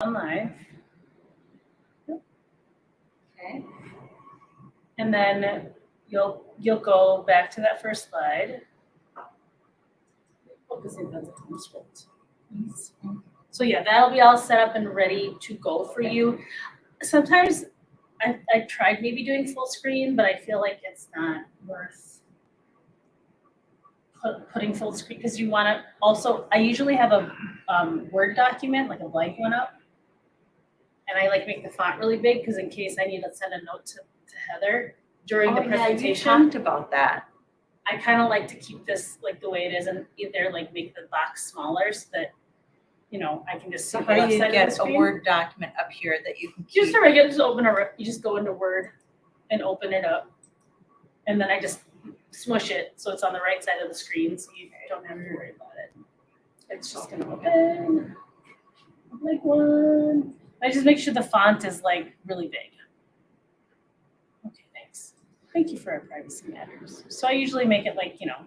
on live. Okay. And then you'll go back to that first slide. Focusing on the script. So yeah, that'll be all set up and ready to go for you. Sometimes I tried maybe doing full screen, but I feel like it's not worth putting full screen because you want to also. I usually have a Word document, like a blank one up, and I like make the font really big because in case I need to send a note to Heather during the presentation. Yeah, you talked about that. I kind of like to keep this like the way it is and either like make the box smaller so that, you know, I can just see So the how left do you side of the get a screen. Word document up here that you can keep? Just you just go into Word and open it up. And then I just smush it so it's on the right side of the screen so you don't have to worry about it. It's just gonna open like one. I just make sure the font is like really big. Okay, thanks. Thank you for our privacy matters. So I usually make it like, you know,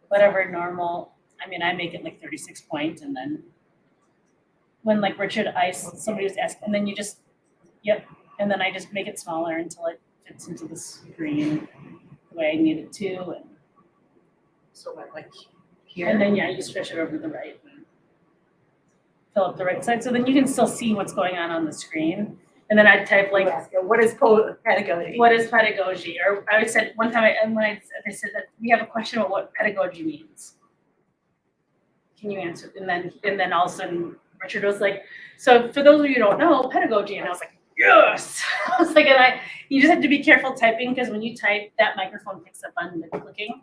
whatever normal. I mean, I make it like 36 point and then when like Richard Ice, somebody was asking, and then you just, yep. And then I just make it smaller until it fits into the screen the way I need it to. And So what, like here? And then, yeah, you stretch it over to the right and fill up the right side. So then you can still see what's going on the screen. And then I'd type like, what is pedagogy? what is pedagogy? Or I would say one time, I said that we have a question about what pedagogy means. Can you answer? And then all of a sudden Richard was like, so for those of you who don't know, pedagogy. And I was like, yes. I was like, you just have to be careful typing because when you type, that microphone picks up on the clicking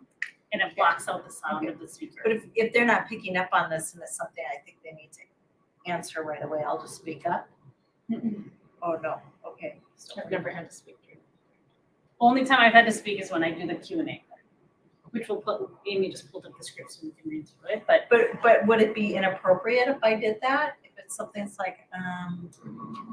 and it blocks out the sound of the speaker. But if they're not picking up on this and it's something I think they need to answer right away, I'll just speak up. Mm-mm. Oh, no. Okay. So I've never had to speak. Only time I've had to speak is when I do the Q&A, which will put, Amy just pulled up the script so we can read through it. But would it be inappropriate if I did that? If it's something that's like,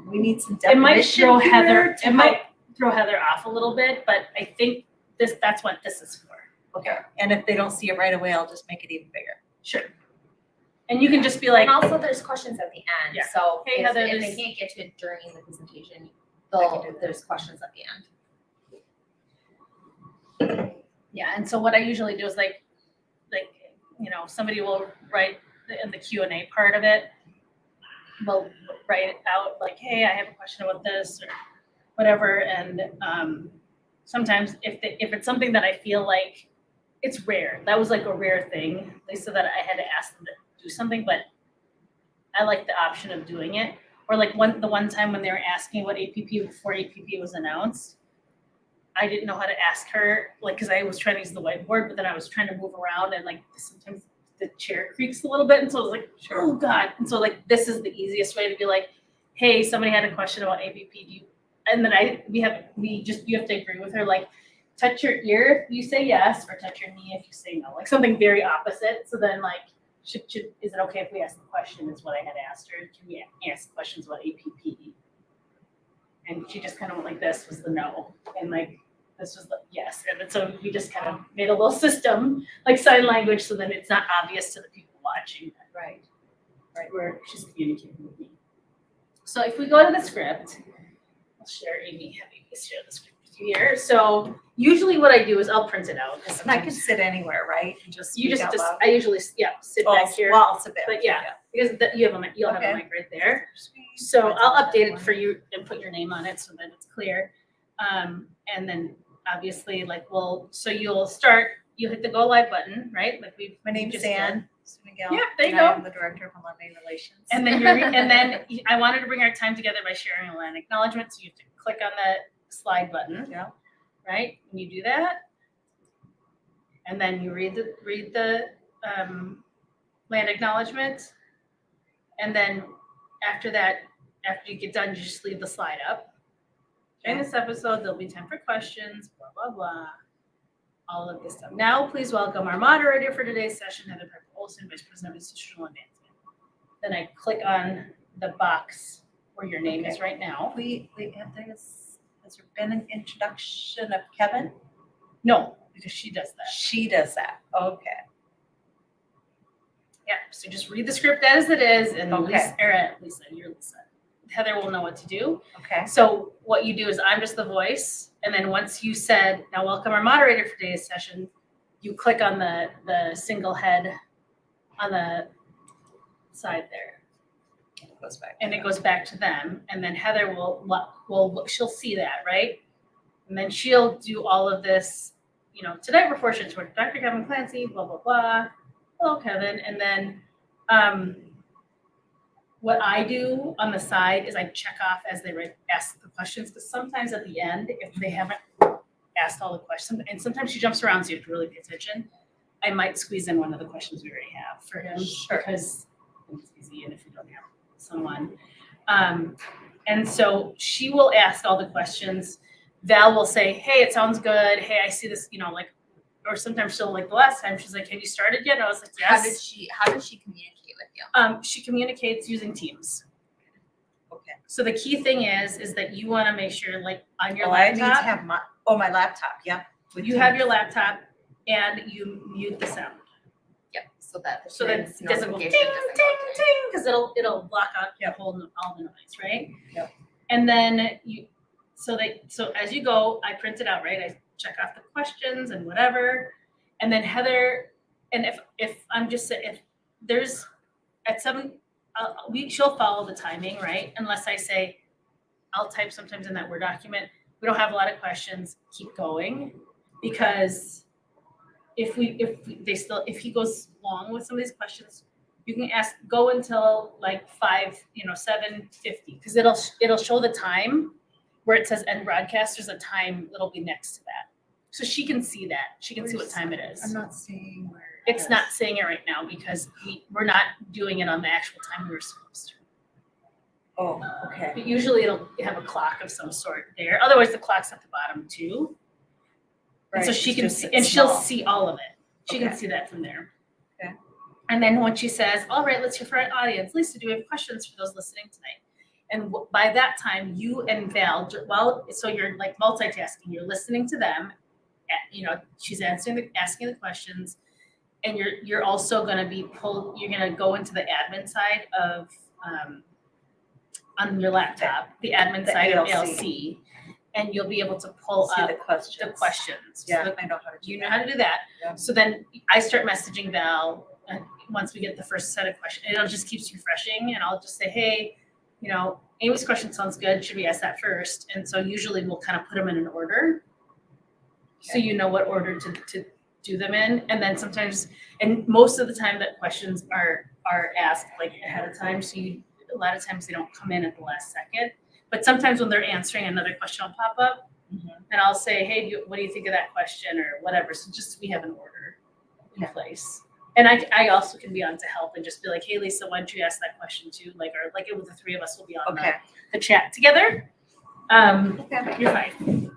we need some It might definition throw here Heather, to it might throw Heather off a little bit, but I think that's what this is for. Okay, and if they don't see it right away, I'll just make it even bigger. Sure. And you can just be like, And also there's questions at the end, Yeah. so Hey, if Heather, they there's- can't get to it during the presentation, I can do there's questions at the end. yeah, and so what I usually do is like, you know, somebody will write in the Q&A part of it, they'll write it out like, hey, I have a question about this or whatever. And sometimes if it's something that I feel like it's rare, that was like a rare thing. They said that I had to ask them to do something, but I like the option of doing it. Or like the one time when they were asking what APP before APP was announced, I didn't know how to ask her, like, because I was trying to use the whiteboard, but then I was trying to move around and like sometimes the chair creaks a little bit. And so I was like, oh God. And so like, this is the easiest way to be like, hey, somebody had a question about APP. And then you have to agree with her, like touch your ear if you say yes, or touch your knee if you say no, like something very opposite. So then like, is it okay if we ask the question is what I had asked her. Can we ask questions about APP? And she just kind of went like this was the no. And like, this was the yes. And so we just kind of made a little system, like sign language, so then it's not obvious to the people watching that, Right. where she's communicating with me. So if we go to the script, I'll share Amy, have Amy share the script with you here. So usually what I do is I'll print it out. And I can sit anywhere, right? And just speak out loud. I usually, sit back here. Well, I'll sit back. But yeah, because you'll have Okay. a mic right there. So I'll update it for you and put your name on it so that it's clear. And then obviously so you'll hit the go live button, right? Like My name's just Ann Miguel. Yeah, there you and I go. am the Director of Alumni Relations. And then I wanted to bring our time together by sharing a land acknowledgement. So you have to click on the slide button, Yeah. right? And you do that. And then you read the land acknowledgement. And then after you get done, you just leave the slide up. During this episode, there'll be time for questions, blah, blah, blah, all of this stuff. Now, please welcome our moderator for today's session, Heather Piper Olson, Vice President of Institutional Advancement. Then I click on the box where your name is right now. Has there been an introduction of Kevin? No, because she does that. She does that. Okay. Yeah, so just read the script as it is, and Okay. Lisa, you're Lisa. Heather will know what to do. Okay. So what you do is I'm just the voice, and then once you said, now welcome our moderator for today's session, you click on the single head on the side there, Goes back. and it goes back to them, and then Heather will she'll see that, right? And then she'll do all of this, you know, tonight we're fortunate to work with Dr. Kevin Clancy, blah, blah, blah. Hello, Kevin. And then what I do on the side is I check off as they ask the questions, because sometimes at the end, if they haven't asked all the questions, and sometimes she jumps around, so you have to really pay attention, I might squeeze in one of the questions we already have for him, Sure. because it's easy, and if you don't have someone. And so she will ask all the questions. Val will say, hey, it sounds good. Hey, I see this, you know, like, or sometimes she'll, like the last time, she's like, have you started yet? I was like, yes. How did she communicate with you? She communicates using Teams. Okay. So the key thing is that you want to make sure, like, on your I need to laptop, have my laptop, yeah. with you have Teams. your laptop and you mute the sound. Yep, so that the So that kids' it doesn't go ting, ting, notification doesn't go through. ting, because it'll block out your whole, all the noise, right? Yep. And then so as you go, I print it out, right? I check off the questions and whatever. And then Heather, and if I'm just, if there's at 7, she'll follow the timing, right? Unless I say, I'll type sometimes in that Word document, we don't have a lot of questions, keep going. Because if he goes long with some of these questions, you can go until like 7:50, because it'll show the time where it says end broadcast. There's a time that'll be next to that, so she can see that. She can see what time it is. I'm not seeing where. It's not saying it right now because we're not doing it on the actual time we were supposed to. Oh, okay. But usually it'll have a clock of some sort there. Otherwise, the clock's at the bottom too. And so Right, she it's can just see, it's and she'll small. see all of it. She can Okay. see that from there. Okay. And then when she says, all right, let's hear from our audience. Lisa, do we have questions for those listening tonight? And by that time, you and Val, so you're like multitasking. You're listening to them. You know, she's asking the questions, and you're also going to be pulled. You're going to go into the admin side of on your laptop, the admin The side of ALC. ALC, and you'll be able to pull See up the questions. the questions. Yeah, So I know how to do you that. know how to do that. Yeah. So then I start messaging Val, and once we get the first set of questions, it'll just keeps refreshing, and I'll just say, hey, you know, Amy's question sounds good. Should we ask that first? And so usually we'll kind of put them in an order, so you know what order to do them in. And then sometimes, and most of the time, that questions are asked like ahead of time. So a lot of times they don't come in at the last second. But sometimes when they're answering, another question will pop up, and I'll say, hey, what do you think of that question or whatever. So just we have an order in place. And I also can be on to help and just be like, hey, Lisa, why don't you ask that question too? Like, or like it with the three of us will be on Okay. the chat together. Okay. You're fine.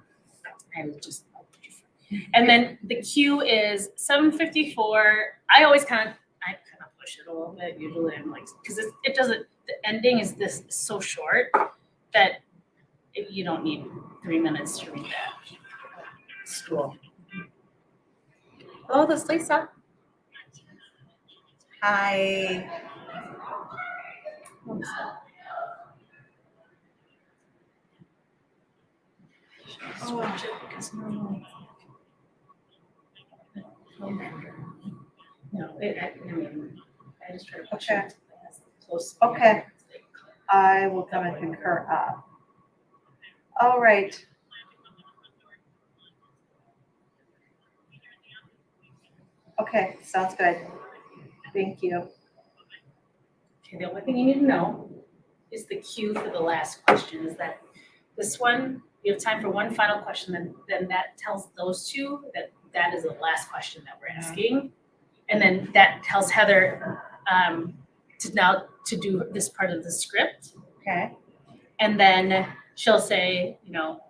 And then the queue is 7:54. I kind of push it a little bit. Usually I'm like, because it doesn't, the ending is this so short that you don't need 3 minutes to read that. School. Hello, this is Lisa. Hi. Switch it because normally. No, I mean, I just try to push Okay. it as close. Okay. I will come and concur up. All right. Okay, sounds good. Thank you. Okay, the only thing you need to know is the cue for the last question is that this one, you have time for one final question, then that tells those two that is the last question that we're asking. And then that tells Heather to do this part of the script. Okay. And then she'll say, you know,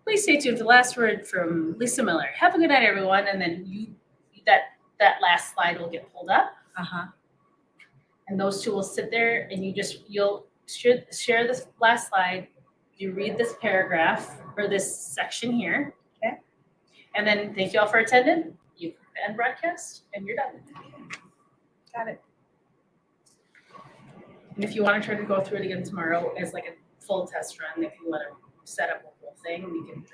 please stay tuned for the last word from Lisa Miller. Have a good night, everyone. And then that last slide will get pulled up. Uh-huh. And those two will sit there, and you'll share this last slide. You read this paragraph or this section here. Okay. And then thank you all for attending. You end broadcast, and you're done. Got it. And if you wanna try to go through it again tomorrow as like a full test run, if you let her set up a whole thing, we can.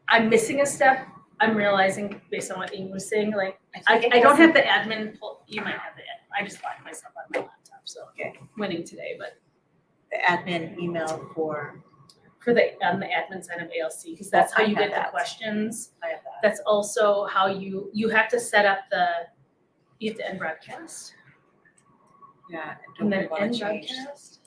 I'm missing a step, I'm realizing based on what Amy was saying, like, I don't have the admin pull, you might have the I just locked myself on my laptop, so. Okay. Winning today, but The admin email for, for on the admin side of ALC, cause that's how I you have get the that. questions. I have that. That's also how you have to set up you have to end broadcast. Yeah, And don't we then wanna end change? broadcast.